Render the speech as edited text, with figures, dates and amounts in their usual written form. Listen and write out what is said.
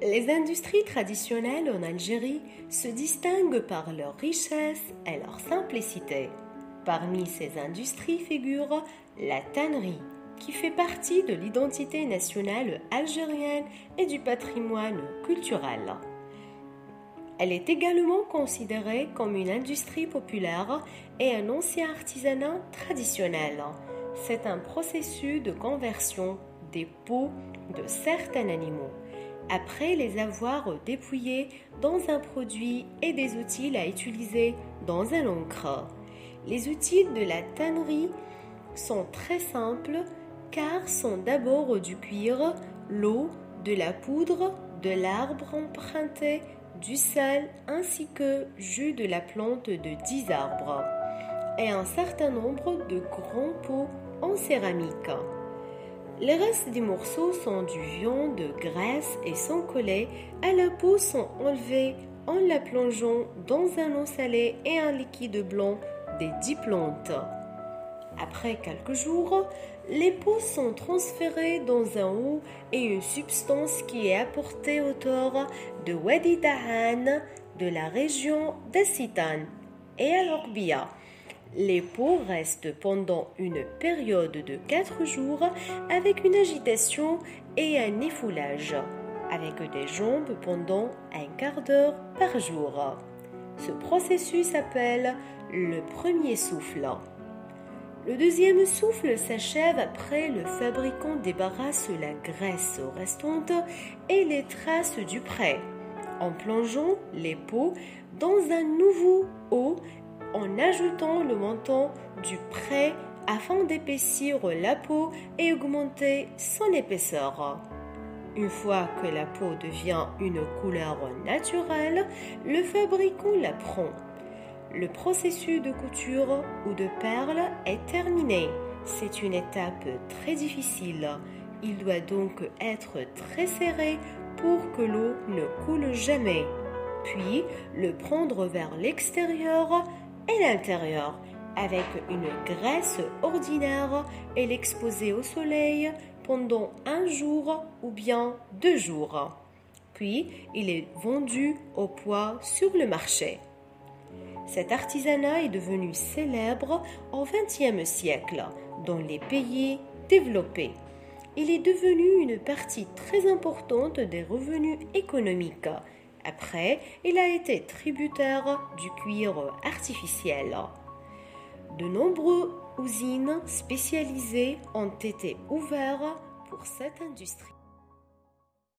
Les industries traditionnelles en Algérie se distinguent par leur richesse et leur simplicité. Parmi ces industries figure la tannerie, qui fait partie de l'identité nationale algérienne et du patrimoine culturel. Elle est également considérée comme une industrie populaire et un ancien artisanat traditionnel. C'est un processus de conversion des peaux de certains animaux, après les avoir dépouillés dans un produit et des outils à utiliser dans un encre. Les outils de la tannerie sont très simples car sont d'abord du cuir, l'eau, de la poudre, de l'arbre emprunté, du sel ainsi que jus de la plante de 10 arbres et un certain nombre de grands pots en céramique. Les restes des morceaux sont du viande, de graisse et sont collés à la peau sont enlevés en la plongeant dans un eau salée et un liquide blanc des 10 plantes. Après quelques jours, les peaux sont transférées dans un eau et une substance qui est apportée autour de Wadi Dahan de la région d'Assitan et à l'Orbia. Les peaux restent pendant une période de 4 jours avec une agitation et un effoulage, avec des jambes pendant un quart d'heure par jour. Ce processus s'appelle le premier souffle. Le deuxième souffle s'achève après le fabricant débarrasse la graisse restante et les traces du prêt, en plongeant les peaux dans un nouveau eau en ajoutant le montant du prêt afin d'épaissir la peau et augmenter son épaisseur. Une fois que la peau devient une couleur naturelle, le fabricant la prend. Le processus de couture ou de perle est terminé. C'est une étape très difficile. Il doit donc être très serré pour que l'eau ne coule jamais. Puis le prendre vers l'extérieur et l'intérieur avec une graisse ordinaire et l'exposer au soleil pendant 1 jour ou bien 2 jours. Puis il est vendu au poids sur le marché. Cet artisanat est devenu célèbre au XXe siècle dans les pays développés. Il est devenu une partie très importante des revenus économiques. Après, il a été tributaire du cuir artificiel. De nombreuses usines spécialisées ont été ouvertes pour cette industrie.